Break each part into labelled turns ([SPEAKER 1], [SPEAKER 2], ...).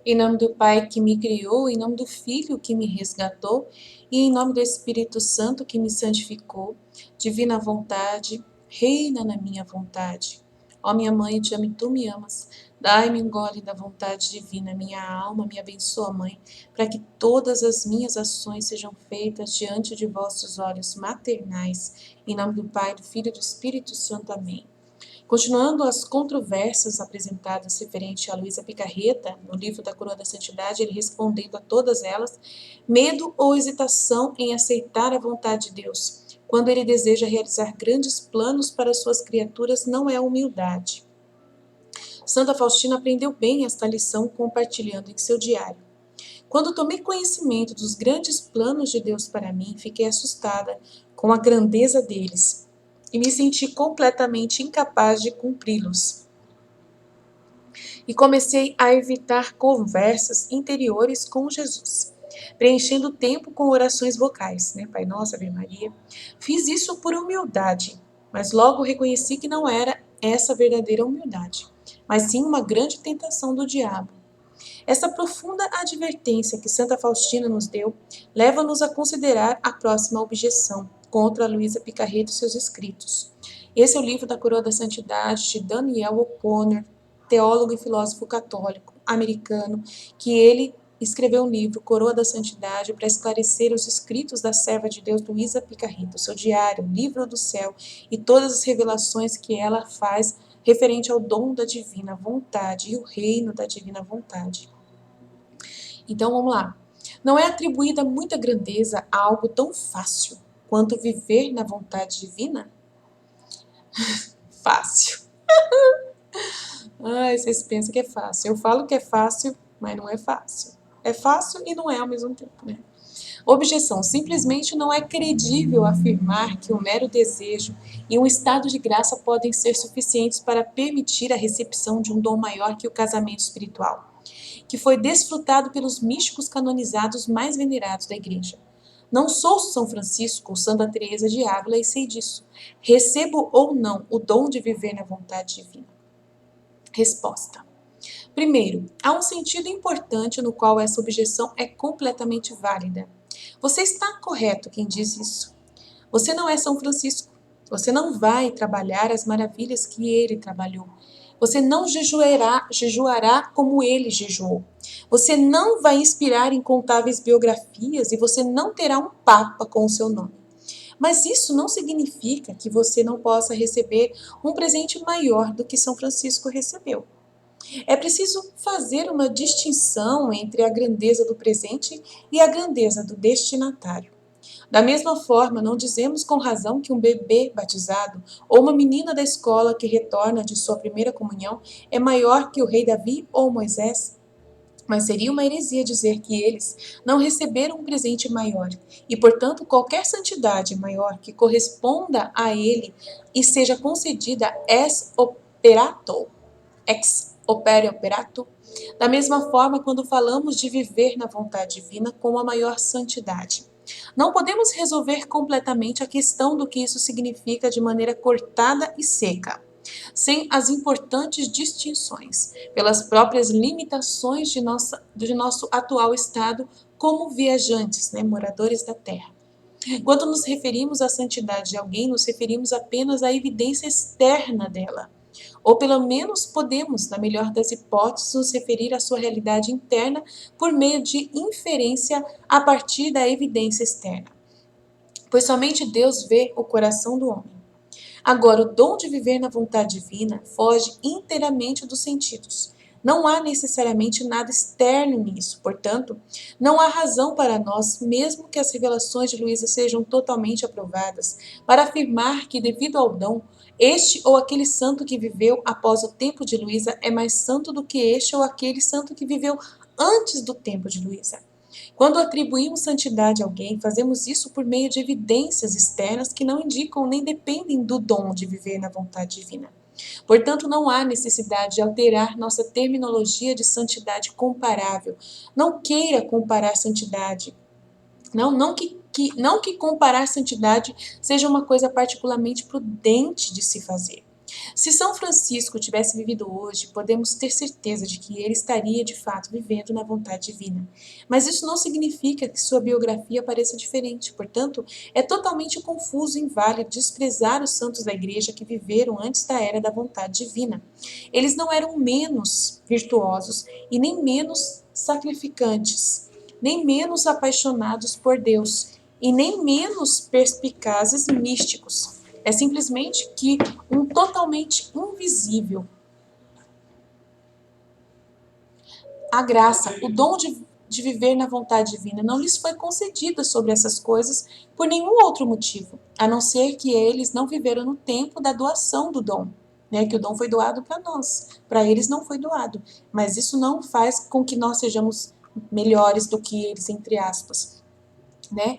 [SPEAKER 1] Em nome do Pai que me criou, em nome do Filho que me resgatou, e em nome do Espírito Santo que me santificou, divina vontade, reina na minha vontade. Ó minha mãe, eu te amo e tu me amas. Dai-me um gole da vontade divina, minha alma me abençoa, Mãe, para que todas as minhas ações sejam feitas diante de vossos olhos maternais. Em nome do Pai, do Filho e do Espírito Santo. Amém. Continuando as controvérsias apresentadas referente a Luísa Picarreta, no livro da Coroa da Santidade, ele respondendo a todas elas, medo ou hesitação em aceitar a vontade de Deus, quando ele deseja realizar grandes planos para suas criaturas, não é humildade. Santa Faustina aprendeu bem esta lição compartilhando em seu diário. Quando tomei conhecimento dos grandes planos de Deus para mim, fiquei assustada com a grandeza deles e me senti completamente incapaz de cumpri-los. E comecei a evitar conversas interiores com Jesus, preenchendo o tempo com orações vocais, Pai Nosso, Ave Maria. Fiz isso por humildade, mas logo reconheci que não era essa verdadeira humildade, mas sim uma grande tentação do diabo. Essa profunda advertência que Santa Faustina nos deu leva-nos a considerar a próxima objeção contra Luísa Picarreta e seus escritos. Esse é o livro da Coroa da Santidade de Daniel O'Connor, teólogo e filósofo católico americano, que ele escreveu um livro, Coroa da Santidade, para esclarecer os escritos da serva de Deus Luísa Picarreta, o seu diário, o livro do céu e todas as revelações que ela faz referente ao dom da divina vontade e o reino da divina vontade. Então vamos lá. Não é atribuída muita grandeza a algo tão fácil quanto viver na vontade divina? Fácil. Ai, vocês pensam que é fácil. Eu falo que é fácil, mas não é fácil. É fácil e não é ao mesmo tempo, Objeção. Simplesmente não é credível afirmar que o mero desejo e um estado de graça podem ser suficientes para permitir a recepção de um dom maior que o casamento espiritual, que foi desfrutado pelos místicos canonizados mais venerados da Igreja. Não sou São Francisco ou Santa Teresa de Ávila e sei disso. Recebo ou não o dom de viver na vontade divina? Resposta. Primeiro, há um sentido importante no qual essa objeção é completamente válida. Você está correto quem diz isso. Você não é São Francisco. Você não vai trabalhar as maravilhas que ele trabalhou. Você não jejuará como ele jejuou. Você não vai inspirar incontáveis biografias e você não terá um papa com o seu nome. Mas isso não significa que você não possa receber um presente maior do que São Francisco recebeu. É preciso fazer uma distinção entre a grandeza do presente e a grandeza do destinatário. Da mesma forma, não dizemos com razão que um bebê batizado ou uma menina da escola que retorna de sua primeira comunhão é maior que o rei Davi ou Moisés. Mas seria uma heresia dizer que eles não receberam um presente maior, e, portanto, qualquer santidade maior que corresponda a ele e seja concedida ex opere operato. Da mesma forma, quando falamos de viver na vontade divina com a maior santidade, não podemos resolver completamente a questão do que isso significa de maneira cortada e seca, sem as importantes distinções, pelas próprias limitações de nosso atual estado como viajantes, moradores da terra. Quando nos referimos à santidade de alguém, nos referimos apenas à evidência externa dela. Ou pelo menos podemos, na melhor das hipóteses, nos referir à sua realidade interna por meio de inferência a partir da evidência externa. Pois somente Deus vê o coração do homem. Agora, o dom de viver na vontade divina foge inteiramente dos sentidos. Não há necessariamente nada externo nisso, portanto, não há razão para nós, mesmo que as revelações de Luísa sejam totalmente aprovadas, para afirmar que, devido ao dom, este ou aquele santo que viveu após o tempo de Luísa é mais santo do que este ou aquele santo que viveu antes do tempo de Luísa. Quando atribuímos santidade a alguém, fazemos isso por meio de evidências externas que não indicam nem dependem do dom de viver na vontade divina. Portanto, não há necessidade de alterar nossa terminologia de santidade comparável. Não queira comparar santidade. Não que comparar santidade seja uma coisa particularmente prudente de se fazer. Se São Francisco tivesse vivido hoje, podemos ter certeza de que ele estaria de fato vivendo na vontade divina. Mas isso não significa que sua biografia pareça diferente. Portanto, é totalmente confuso e inválido desprezar os santos da Igreja que viveram antes da era da vontade divina. Eles não eram menos virtuosos e nem menos sacrificantes, nem menos apaixonados por Deus e nem menos perspicazes e místicos. É simplesmente que um totalmente invisível. A graça, o dom de viver na vontade divina, não lhes foi concedida sobre essas coisas por nenhum outro motivo, a não ser que eles não viveram no tempo da doação do dom, né? Que o dom foi doado para nós, para eles não foi doado. Mas isso não faz com que nós sejamos melhores do que eles, entre aspas, né?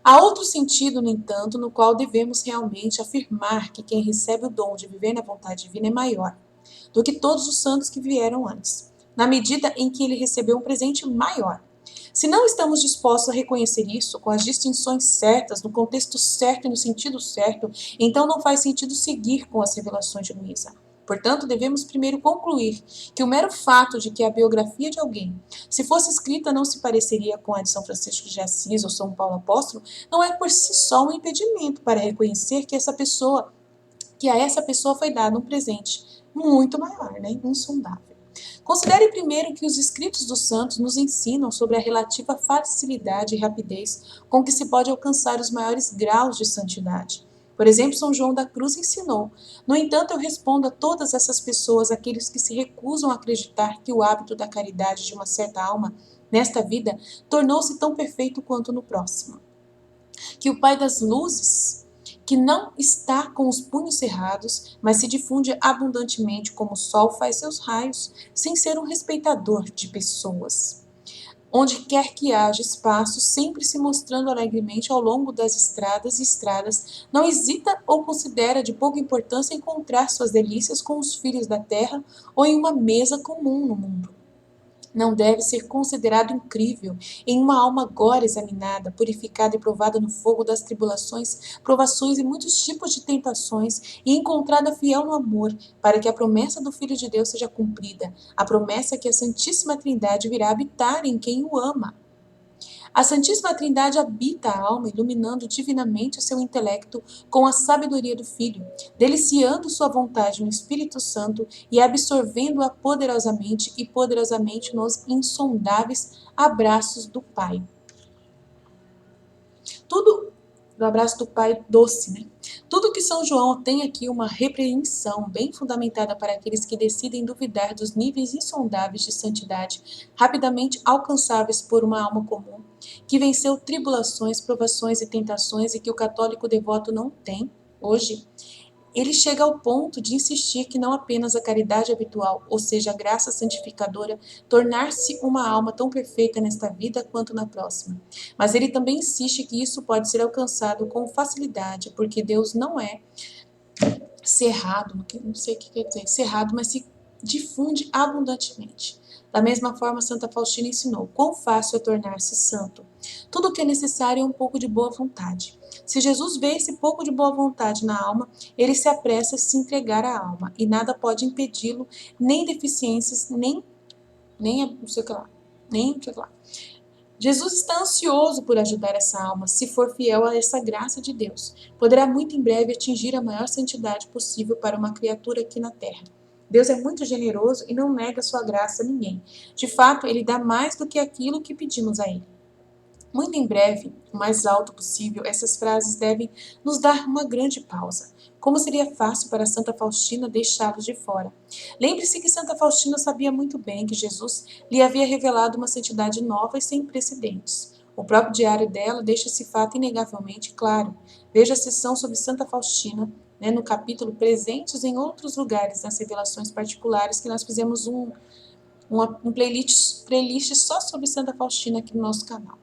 [SPEAKER 1] Há outro sentido, no entanto, no qual devemos realmente afirmar que quem recebe o dom de viver na vontade divina é maior do que todos os santos que vieram antes, na medida em que ele recebeu um presente maior. Se não estamos dispostos a reconhecer isso com as distinções certas, no contexto certo e no sentido certo, então não faz sentido seguir com as revelações de Luísa. Portanto, devemos primeiro concluir que o mero fato de que a biografia de alguém, se fosse escrita, não se pareceria com a de São Francisco de Assis ou São Paulo Apóstolo, não é por si só um impedimento para reconhecer que a essa pessoa foi dado um presente muito maior, né? Insondável. Considere primeiro que os escritos dos santos nos ensinam sobre a relativa facilidade e rapidez com que se pode alcançar os maiores graus de santidade. Por exemplo, São João da Cruz ensinou: no entanto, eu respondo a todas essas pessoas, aqueles que se recusam a acreditar que o hábito da caridade de uma certa alma, nesta vida, tornou-se tão perfeito quanto no próximo. Que o Pai das Luzes, que não está com os punhos cerrados, mas se difunde abundantemente como o sol faz seus raios, sem ser um respeitador de pessoas. Onde quer que haja espaço, sempre se mostrando alegremente ao longo das estradas e estradas, não hesita ou considera de pouca importância encontrar suas delícias com os filhos da terra ou em uma mesa comum no mundo. Não deve ser considerado incrível em uma alma agora examinada, purificada e provada no fogo das tribulações, provações e muitos tipos de tentações, e encontrada fiel no amor, para que a promessa do Filho de Deus seja cumprida, a promessa que a Santíssima Trindade virá habitar em quem o ama. A Santíssima Trindade habita a alma, iluminando divinamente o seu intelecto com a sabedoria do Filho, deliciando sua vontade no Espírito Santo e absorvendo-a poderosamente e poderosamente nos insondáveis abraços do Pai. Tudo do abraço do Pai doce, né? Tudo que São João tem aqui uma repreensão bem fundamentada para aqueles que decidem duvidar dos níveis insondáveis de santidade, rapidamente alcançáveis por uma alma comum, que venceu tribulações, provações e tentações e que o católico devoto não tem hoje. Ele chega ao ponto de insistir que não apenas a caridade habitual, ou seja, a graça santificadora, tornar-se uma alma tão perfeita nesta vida quanto na próxima, mas ele também insiste que isso pode ser alcançado com facilidade, porque Deus não é cerrado, não sei o que quer dizer, cerrado, mas se difunde abundantemente. Da mesma forma, Santa Faustina ensinou: quão fácil é tornar-se santo. Tudo o que é necessário é um pouco de boa vontade. Se Jesus vê esse pouco de boa vontade na alma, ele se apressa a se entregar à alma, e nada pode impedi-lo, nem deficiências, nem não sei o que lá, nem o que lá. Jesus está ansioso por ajudar essa alma, se for fiel a essa graça de Deus. Poderá muito em breve atingir a maior santidade possível para uma criatura aqui na terra. Deus é muito generoso e não nega sua graça a ninguém. De fato, ele dá mais do que aquilo que pedimos a ele. Muito em breve, o mais alto possível, essas frases devem nos dar uma grande pausa. Como seria fácil para Santa Faustina deixá-los de fora. Lembre-se que Santa Faustina sabia muito bem que Jesus lhe havia revelado uma santidade nova e sem precedentes. O próprio diário dela deixa esse fato inegavelmente claro. Veja a sessão sobre Santa Faustina, né, no capítulo Presentes em Outros Lugares, nas revelações particulares, que nós fizemos um playlist só sobre Santa Faustina aqui no nosso canal.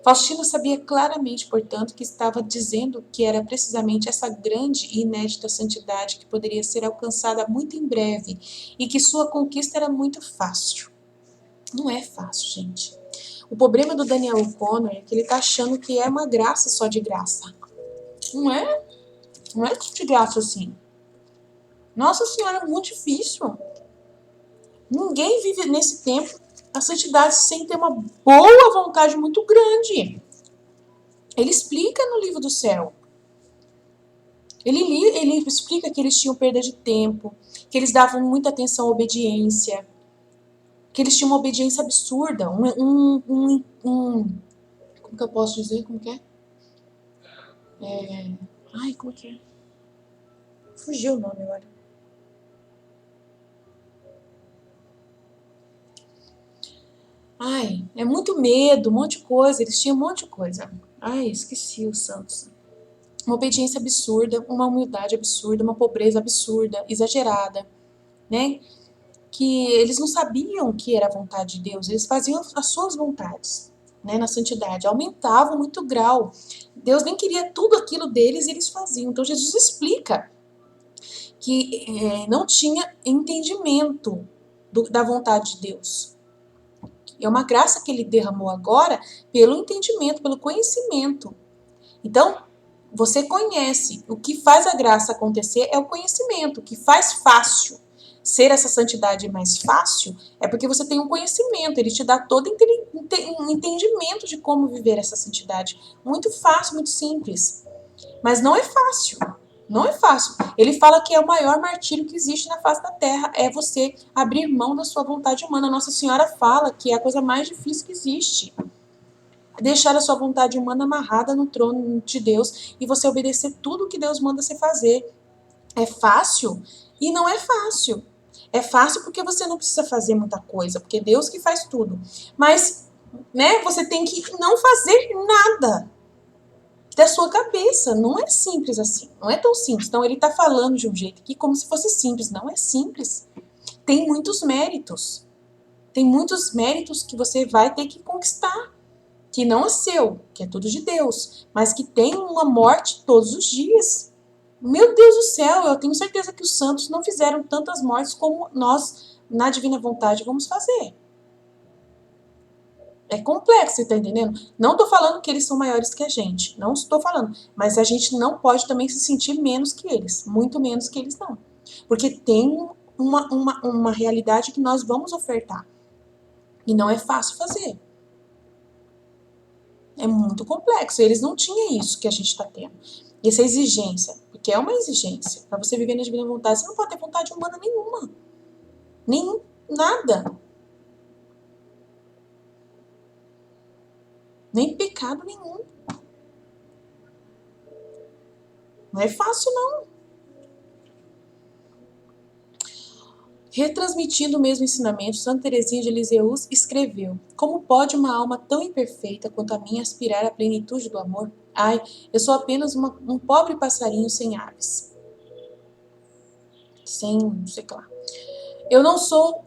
[SPEAKER 1] Faustina sabia claramente, portanto, que estava dizendo que era precisamente essa grande e inédita santidade que poderia ser alcançada muito em breve e que sua conquista era muito fácil. Não é fácil, gente. O problema do Daniel O'Connor é que ele está achando que é uma graça só de graça. Não é de graça assim. Nossa Senhora, é muito difícil. Ninguém vive nesse tempo a santidade sem ter uma boa vontade muito grande. Ele explica no livro do céu. Ele explica que eles tinham perda de tempo, que eles davam muita atenção à obediência, que eles tinham uma obediência absurda, como que eu posso dizer? Como que é? Ai, como que é? Fugiu o nome agora. Ai, é muito medo, um monte de coisa, eles tinham um monte de coisa. Ai, esqueci os santos. Uma obediência absurda, uma humildade absurda, uma pobreza absurda, exagerada, né? Que eles não sabiam que era a vontade de Deus, eles faziam as suas vontades, né, na santidade, aumentavam muito o grau. Deus nem queria tudo aquilo deles e eles faziam. Então Jesus explica que não tinha entendimento da vontade de Deus. É uma graça que ele derramou agora pelo entendimento, pelo conhecimento. Então, você conhece. O que faz a graça acontecer é o conhecimento, o que faz fácil ser essa santidade mais fácil é porque você tem um conhecimento, ele te dá todo um entendimento de como viver essa santidade. Muito fácil, muito simples. Mas não é fácil. Não é fácil. Ele fala que é o maior martírio que existe na face da terra, é você abrir mão da sua vontade humana. Nossa Senhora fala que é a coisa mais difícil que existe. Deixar a sua vontade humana amarrada no trono de Deus e você obedecer tudo o que Deus manda você fazer. É fácil? E não é fácil. É fácil porque você não precisa fazer muita coisa, porque Deus que faz tudo. Mas, né, você tem que não fazer nada da sua cabeça. Não é simples assim. Não é tão simples. Então, ele está falando de um jeito aqui como se fosse simples. Não é simples. Tem muitos méritos. Tem muitos méritos que você vai ter que conquistar. Que não é seu, que é tudo de Deus. Mas que tem uma morte todos os dias. Meu Deus do céu, eu tenho certeza que os santos não fizeram tantas mortes como nós, na divina vontade, vamos fazer. É complexo, você tá entendendo? Não tô falando que eles são maiores que a gente, não estou falando, mas a gente não pode também se sentir menos que eles, muito menos que eles não. Porque tem uma realidade que nós vamos ofertar. E não é fácil fazer. É muito complexo. Eles não tinham isso que a gente está tendo. Essa exigência, porque é uma exigência. Para você viver na divina vontade, você não pode ter vontade humana nenhuma. Nem nada. Nem pecado nenhum. Não é fácil, não. Retransmitindo o mesmo ensinamento, Santa Teresinha de Lisieux escreveu: como pode uma alma tão imperfeita quanto a minha aspirar à plenitude do amor? Ai, eu sou apenas um pobre passarinho sem aves. Sem, não sei lá. Eu não sou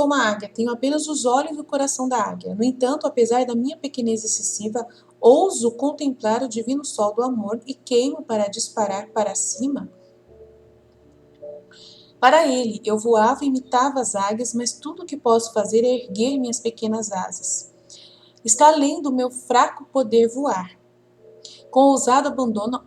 [SPEAKER 1] uma águia, tenho apenas os olhos e o coração da águia. No entanto, apesar da minha pequenez excessiva, ouso contemplar o divino sol do amor e queimo para disparar para cima. Para ele, eu voava e imitava as águias, mas tudo o que posso fazer é erguer minhas pequenas asas. Está além do meu fraco poder voar. Com ousado abandono,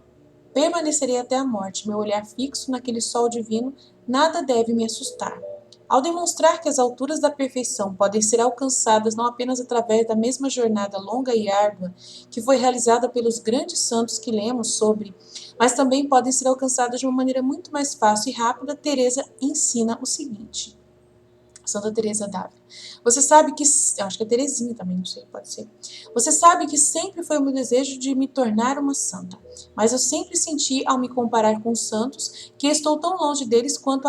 [SPEAKER 1] permanecerei até a morte. Meu olhar fixo naquele sol divino, nada deve me assustar. Ao demonstrar que as alturas da perfeição podem ser alcançadas não apenas através da mesma jornada longa e árdua que foi realizada pelos grandes santos que lemos sobre, mas também podem ser alcançadas de uma maneira muito mais fácil e rápida, Teresa ensina o seguinte. Santa Teresa d'Ávila. Você sabe que, eu acho que é Teresinha também, não sei, pode ser. Você sabe que sempre foi o meu desejo de me tornar uma santa, mas eu sempre senti, ao me comparar com os santos, que estou tão longe deles quanto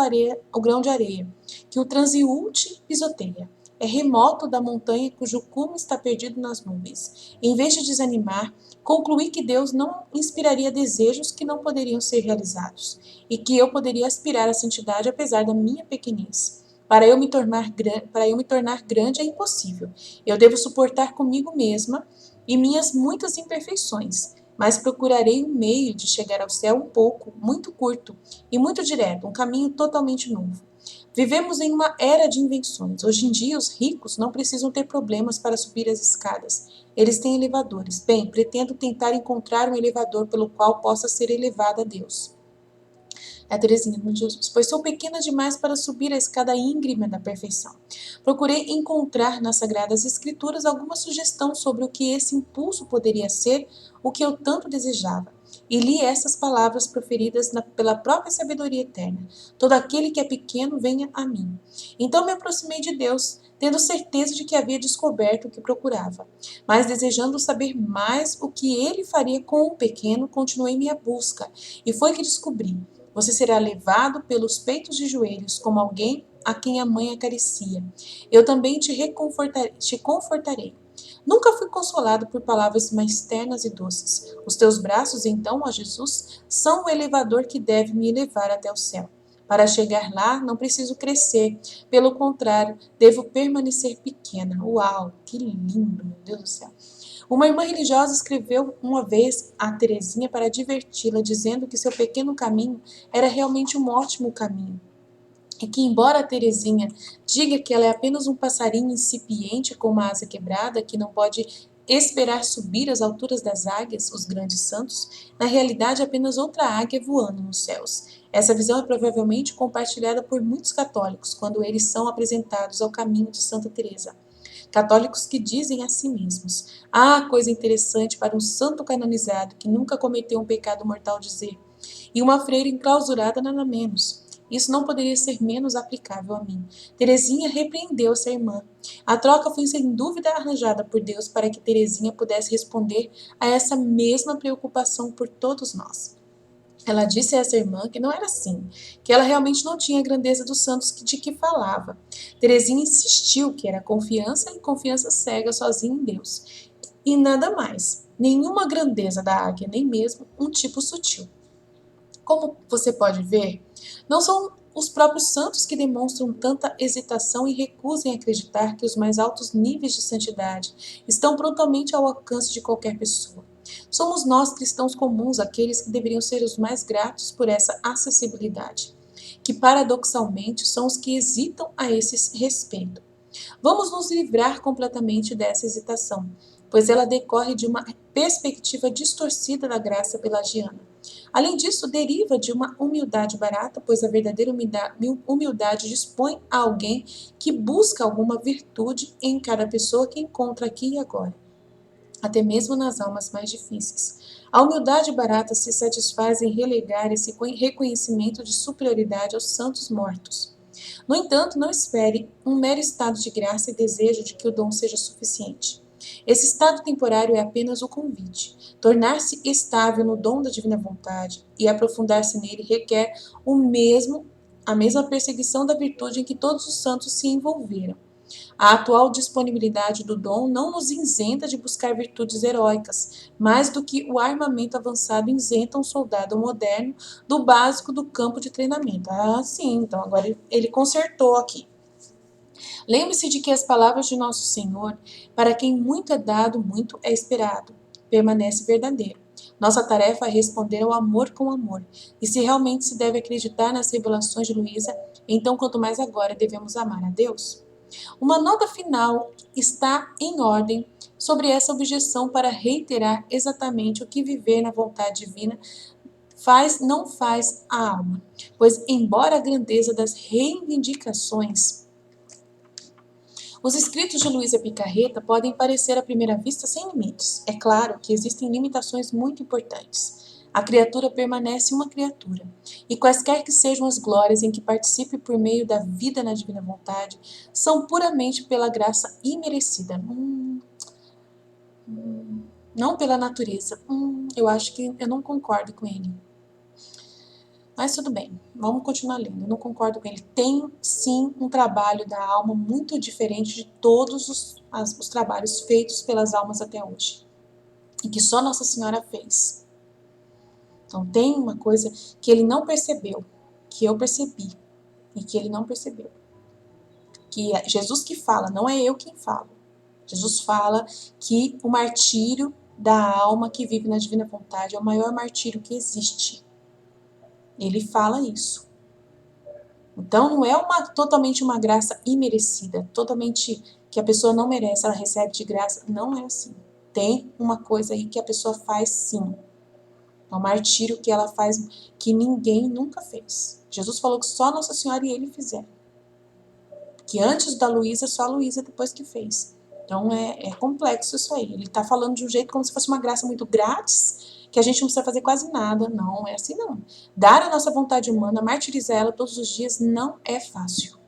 [SPEAKER 1] o grão de areia, que o transeúnte pisoteia. É remoto da montanha cujo cume está perdido nas nuvens. Em vez de desanimar, concluí que Deus não inspiraria desejos que não poderiam ser realizados, e que eu poderia aspirar à santidade apesar da minha pequenez. Para eu me tornar grande é impossível. Eu devo suportar comigo mesma e minhas muitas imperfeições, mas procurarei um meio de chegar ao céu um pouco, muito curto e muito direto, um caminho totalmente novo. Vivemos em uma era de invenções. Hoje em dia, os ricos não precisam ter problemas para subir as escadas. Eles têm elevadores. Bem, pretendo tentar encontrar um elevador pelo qual possa ser elevada a Deus. É a Teresinha, no Jesus. Pois sou pequena demais para subir a escada íngreme da perfeição. Procurei encontrar nas Sagradas Escrituras alguma sugestão sobre o que esse impulso poderia ser, o que eu tanto desejava. E li essas palavras proferidas pela própria sabedoria eterna: todo aquele que é pequeno, venha a mim. Então me aproximei de Deus, tendo certeza de que havia descoberto o que procurava. Mas desejando saber mais o que ele faria com o pequeno, continuei minha busca. E foi que descobri: você será levado pelos peitos de joelhos, como alguém a quem a mãe acaricia. Eu também te confortarei. Nunca fui consolado por palavras mais ternas e doces. Os teus braços, então, ó Jesus, são o elevador que deve me levar até o céu. Para chegar lá, não preciso crescer. Pelo contrário, devo permanecer pequena. Uau, que lindo, meu Deus do céu. Uma irmã religiosa escreveu uma vez a Teresinha para diverti-la, dizendo que seu pequeno caminho era realmente um ótimo caminho. E que, embora a Teresinha diga que ela é apenas um passarinho incipiente com uma asa quebrada, que não pode esperar subir às alturas das águias, os grandes santos, na realidade é apenas outra águia voando nos céus. Essa visão é provavelmente compartilhada por muitos católicos quando eles são apresentados ao caminho de Santa Teresa. Católicos que dizem a si mesmos: ah, coisa interessante para um santo canonizado que nunca cometeu um pecado mortal dizer. E uma freira enclausurada nada menos. Isso não poderia ser menos aplicável a mim. Teresinha repreendeu essa irmã. A troca foi sem dúvida arranjada por Deus para que Teresinha pudesse responder a essa mesma preocupação por todos nós. Ela disse a essa irmã que não era assim, que ela realmente não tinha a grandeza dos santos de que falava. Teresinha insistiu que era confiança e confiança cega sozinha em Deus. E nada mais. Nenhuma grandeza da águia, nem mesmo um tipo sutil. Como você pode ver, não são os próprios santos que demonstram tanta hesitação e recusam em acreditar que os mais altos níveis de santidade estão prontamente ao alcance de qualquer pessoa. Somos nós, cristãos comuns, aqueles que deveriam ser os mais gratos por essa acessibilidade, que paradoxalmente são os que hesitam a esse respeito. Vamos nos livrar completamente dessa hesitação, pois ela decorre de uma perspectiva distorcida da graça pelagiana. Além disso, deriva de uma humildade barata, pois a verdadeira humildade dispõe a alguém que busca alguma virtude em cada pessoa que encontra aqui e agora, até mesmo nas almas mais difíceis. A humildade barata se satisfaz em relegar esse reconhecimento de superioridade aos santos mortos. No entanto, não espere um mero estado de graça e desejo de que o dom seja suficiente. Esse estado temporário é apenas o convite. Tornar-se estável no dom da divina vontade e aprofundar-se nele requer a mesma perseguição da virtude em que todos os santos se envolveram. A atual disponibilidade do dom não nos isenta de buscar virtudes heróicas, mais do que o armamento avançado isenta um soldado moderno do básico do campo de treinamento. Ah, sim, então agora ele consertou aqui. Lembre-se de que as palavras de nosso Senhor, para quem muito é dado, muito é esperado, permanece verdadeiro. Nossa tarefa é responder ao amor com amor. E se realmente se deve acreditar nas revelações de Luísa, então quanto mais agora devemos amar a Deus. Uma nota final está em ordem sobre essa objeção para reiterar exatamente o que viver na vontade divina não faz a alma, pois embora a grandeza das reivindicações, os escritos de Luísa Picarreta podem parecer à primeira vista sem limites. É claro que existem limitações muito importantes. A criatura permanece uma criatura, e quaisquer que sejam as glórias em que participe por meio da vida na divina vontade, são puramente pela graça imerecida. Não pela natureza. Eu acho que eu não concordo com ele. Mas tudo bem, vamos continuar lendo. Eu não concordo com ele. Tem, sim, um trabalho da alma muito diferente de todos os trabalhos feitos pelas almas até hoje. E que só Nossa Senhora fez. Então tem uma coisa que ele não percebeu, que eu percebi, e que ele não percebeu. Que é Jesus que fala, não é eu quem falo. Jesus fala que o martírio da alma que vive na divina vontade é o maior martírio que existe. Ele fala isso. Então não é totalmente uma graça imerecida, totalmente que a pessoa não merece, ela recebe de graça. Não é assim. Tem uma coisa aí que a pessoa faz sim. É um martírio que ela faz que ninguém nunca fez. Jesus falou que só Nossa Senhora e ele fizeram. Que antes da Luísa, só a Luísa depois que fez. Então é complexo isso aí. Ele está falando de um jeito como se fosse uma graça muito grátis, que a gente não precisa fazer quase nada. Não é assim não. Dar a nossa vontade humana, martirizar ela todos os dias, não é fácil.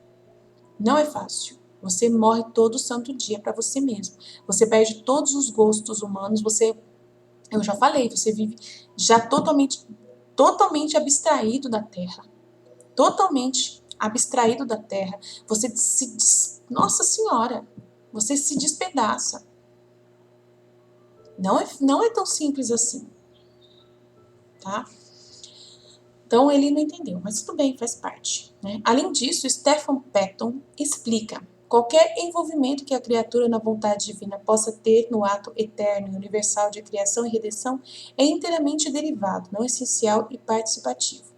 [SPEAKER 1] Não é fácil. Você morre todo santo dia para você mesmo. Você perde todos os gostos humanos. Eu já falei, você vive já totalmente abstraído da terra. Totalmente abstraído da terra. Você Nossa Senhora, você se despedaça. Não é tão simples assim, tá? Então ele não entendeu, mas tudo bem, faz parte, né? Além disso, Stephen Patton explica: qualquer envolvimento que a criatura na vontade divina possa ter no ato eterno e universal de criação e redenção é inteiramente derivado, não essencial e participativo.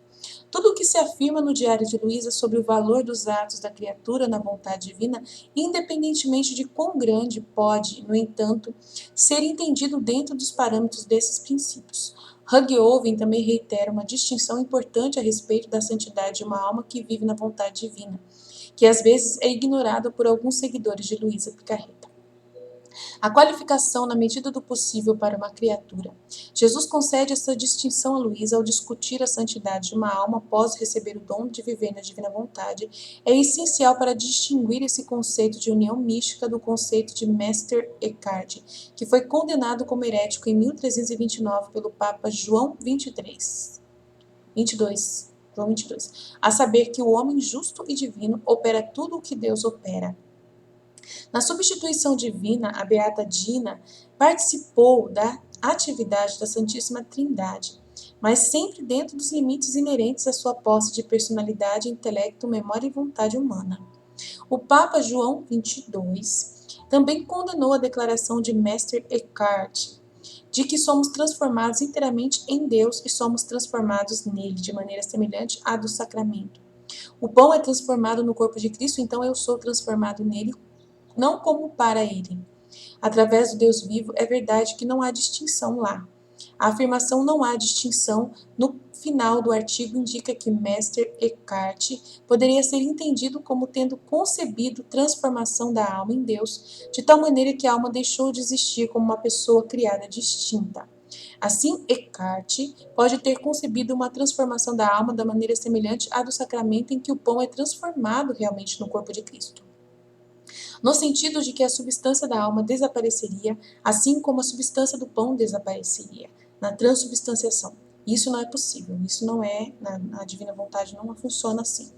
[SPEAKER 1] Tudo o que se afirma no Diário de Luísa sobre o valor dos atos da criatura na vontade divina, independentemente de quão grande, pode, no entanto, ser entendido dentro dos parâmetros desses princípios. Hugh também reitera uma distinção importante a respeito da santidade de uma alma que vive na vontade divina, que às vezes é ignorada por alguns seguidores de Luísa Picarreta. A qualificação na medida do possível para uma criatura. Jesus concede essa distinção a Luísa ao discutir a santidade de uma alma após receber o dom de viver na divina vontade. É essencial para distinguir esse conceito de união mística do conceito de Mester Eckhart, que foi condenado como herético em 1329 pelo Papa João 22, a saber que o homem justo e divino opera tudo o que Deus opera. Na substituição divina, a Beata Dina participou da atividade da Santíssima Trindade, mas sempre dentro dos limites inerentes à sua posse de personalidade, intelecto, memória e vontade humana. O Papa João XXII também condenou a declaração de Mester Eckhart de que somos transformados inteiramente em Deus e somos transformados nele, de maneira semelhante à do sacramento. O pão é transformado no corpo de Cristo, então eu sou transformado nele, não como para ele. Através do Deus vivo, é verdade que não há distinção lá. A afirmação não há distinção no final do artigo indica que Mester Eckhart poderia ser entendido como tendo concebido transformação da alma em Deus, de tal maneira que a alma deixou de existir como uma pessoa criada distinta. Assim, Eckhart pode ter concebido uma transformação da alma da maneira semelhante à do sacramento em que o pão é transformado realmente no corpo de Cristo, no sentido de que a substância da alma desapareceria, assim como a substância do pão desapareceria, na transubstanciação. Isso não é possível, isso não é, na divina vontade não funciona assim.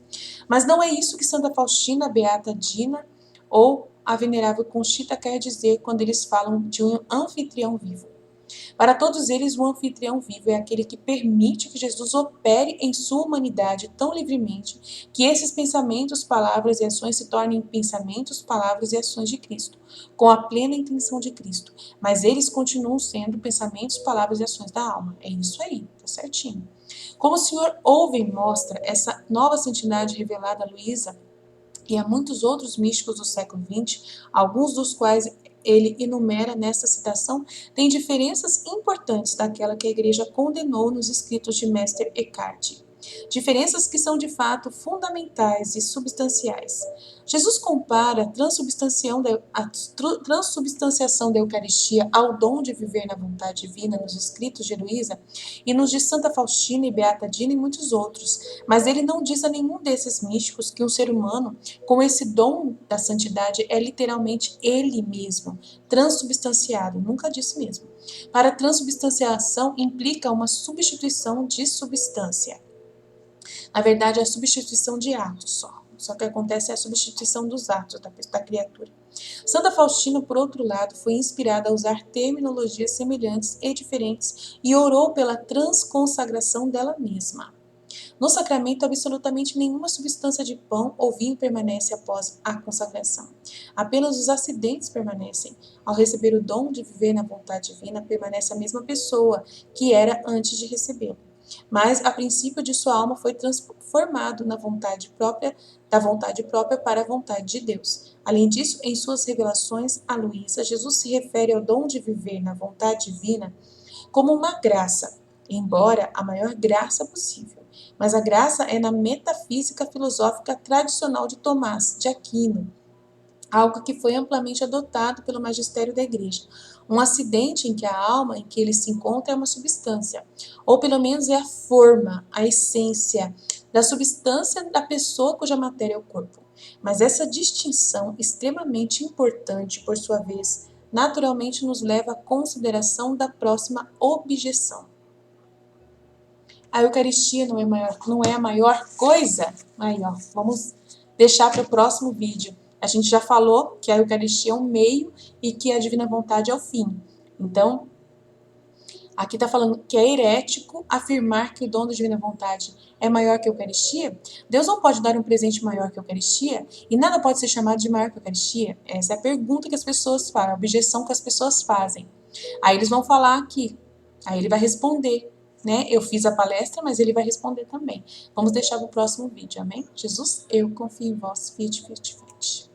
[SPEAKER 1] Mas não é isso que Santa Faustina, Beata Dina ou a Venerável Conchita quer dizer quando eles falam de um anfitrião vivo. Para todos eles, o anfitrião vivo é aquele que permite que Jesus opere em sua humanidade tão livremente que esses pensamentos, palavras e ações se tornem pensamentos, palavras e ações de Cristo, com a plena intenção de Cristo. Mas eles continuam sendo pensamentos, palavras e ações da alma. É isso aí, tá certinho. Como o Sr. Owen mostra essa nova santidade revelada a Luísa e a muitos outros místicos do século XX, alguns dos quais ele enumera nesta citação, têm diferenças importantes daquela que a Igreja condenou nos escritos de Mester Eckhart. Diferenças que são de fato fundamentais e substanciais. Jesus compara a transubstanciação da Eucaristia ao dom de viver na vontade divina nos escritos de Luísa e nos de Santa Faustina e Beata Dina e muitos outros, mas ele não diz a nenhum desses místicos que um ser humano com esse dom da santidade é literalmente ele mesmo, transubstanciado, nunca disse mesmo. Para a transubstanciação implica uma substituição de substância. Na verdade, é a substituição de atos só que acontece a substituição dos atos da criatura. Santa Faustina, por outro lado, foi inspirada a usar terminologias semelhantes e diferentes e orou pela transconsagração dela mesma. No sacramento, absolutamente nenhuma substância de pão ou vinho permanece após a consagração. Apenas os acidentes permanecem. Ao receber o dom de viver na vontade divina, permanece a mesma pessoa que era antes de recebê-lo. Mas, a princípio de sua alma foi transformado da vontade própria para a vontade de Deus. Além disso, em suas revelações a Luísa, Jesus se refere ao dom de viver na vontade divina como uma graça. embora a maior graça possível. Mas a graça é na metafísica filosófica tradicional de Tomás de Aquino, algo que foi amplamente adotado pelo magistério da Igreja. Um acidente em que a alma em que ele se encontra é uma substância, ou pelo menos é a forma, a essência da substância da pessoa cuja matéria é o corpo. Mas essa distinção, extremamente importante, por sua vez, naturalmente nos leva à consideração da próxima objeção. A Eucaristia não é a maior coisa? Aí, ó, vamos deixar para o próximo vídeo. A gente já falou que a Eucaristia é um meio e que a Divina Vontade é o fim. Então, aqui está falando que é herético afirmar que o dom da Divina Vontade é maior que a Eucaristia. Deus não pode dar um presente maior que a Eucaristia e nada pode ser chamado de maior que a Eucaristia. Essa é a pergunta que as pessoas fazem, a objeção que as pessoas fazem. Aí eles vão falar aqui, aí ele vai responder, né? Eu fiz a palestra, mas ele vai responder também. Vamos deixar para o próximo vídeo, amém? Jesus, eu confio em vós. Fiat, fiat, fiat.